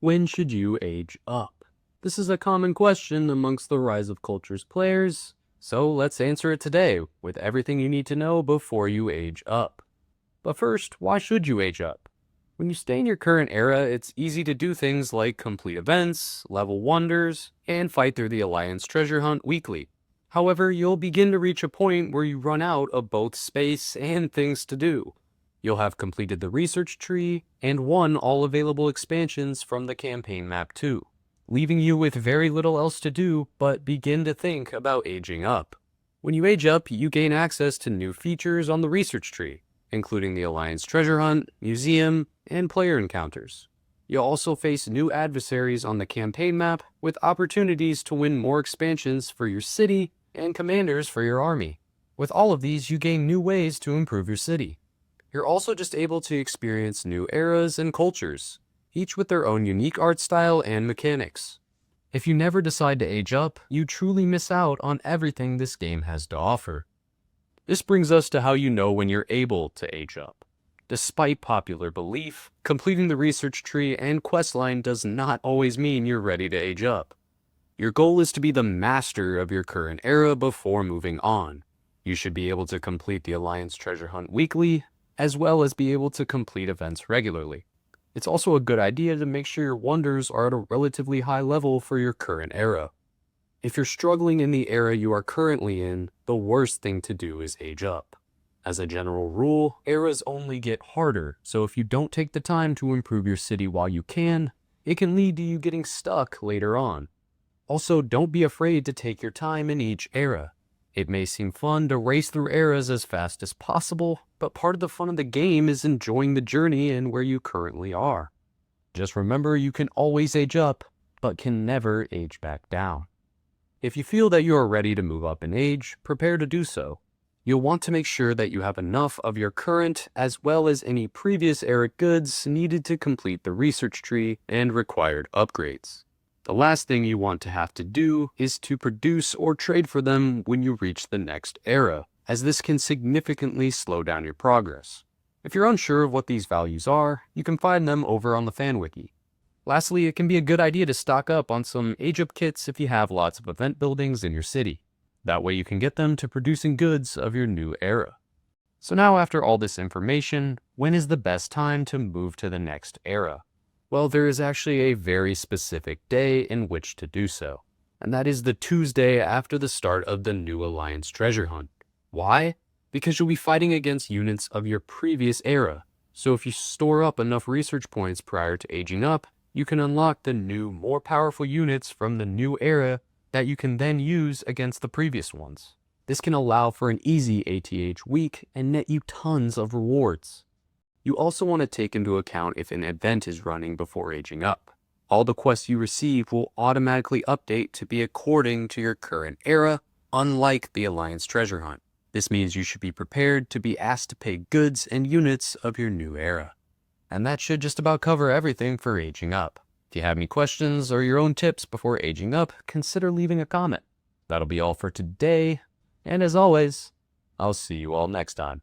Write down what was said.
When should you age up? This is a common question amongst the Rise of Cultures players, so let's answer it today with everything you need to know before you age up. But first, why should you age up? When you stay in your current era, it's easy to do things like complete events, level wonders, and fight through the Alliance treasure hunt weekly. However, you'll begin to reach a point where you run out of both space and things to do. You'll have completed the research tree and won all available expansions from the campaign map too, leaving you with very little else to do but begin to think about aging up. When you age up, you gain access to new features on the research tree, including the Alliance treasure hunt, museum, and player encounters. You'll also face new adversaries on the campaign map with opportunities to win more expansions for your city and commanders for your army. With all of these, you gain new ways to improve your city. You're also just able to experience new eras and cultures, each with their own unique art style and mechanics. If you never decide to age up, you truly miss out on everything this game has to offer. This brings us to how you know when you're able to age up. Despite popular belief, completing the research tree and questline does not always mean you're ready to age up. Your goal is to be the master of your current era before moving on. You should be able to complete the Alliance treasure hunt weekly, as well as be able to complete events regularly. It's also a good idea to make sure your wonders are at a relatively high level for your current era. If you're struggling in the era you are currently in, the worst thing to do is age up. As a general rule, eras only get harder, so if you don't take the time to improve your city while you can, it can lead to you getting stuck later on. Also, don't be afraid to take your time in each era. It may seem fun to race through eras as fast as possible, but part of the fun of the game is enjoying the journey and where you currently are. Just remember you can always age up, but can never age back down. If you feel that you are ready to move up in age, prepare to do so. You'll want to make sure that you have enough of your current as well as any previous era goods needed to complete the research tree and required upgrades. The last thing you want to have to do is to produce or trade for them when you reach the next era, as this can significantly slow down your progress. If you're unsure of what these values are, you can find them over on the FanWiki. Lastly, it can be a good idea to stock up on some age-up kits if you have lots of event buildings in your city. That way you can get them to producing goods of your new era. So now after all this information, when is the best time to move to the next era? Well, there is actually a very specific day in which to do so, and that is the Tuesday after the start of the new Alliance treasure hunt. Why? Because you'll be fighting against units of your previous era, so if you store up enough research points prior to aging up, you can unlock the new, more powerful units from the new era that you can then use against the previous ones. This can allow for an easy ATH week and net you tons of rewards. You also want to take into account if an event is running before aging up. All the quests you receive will automatically update to be according to your current era, unlike the Alliance treasure hunt. This means you should be prepared to be asked to pay goods and units of your new era. And that should just about cover everything for aging up. If you have any questions or your own tips before aging up, consider leaving a comment. That'll be all for today, and as always, I'll see you all next time.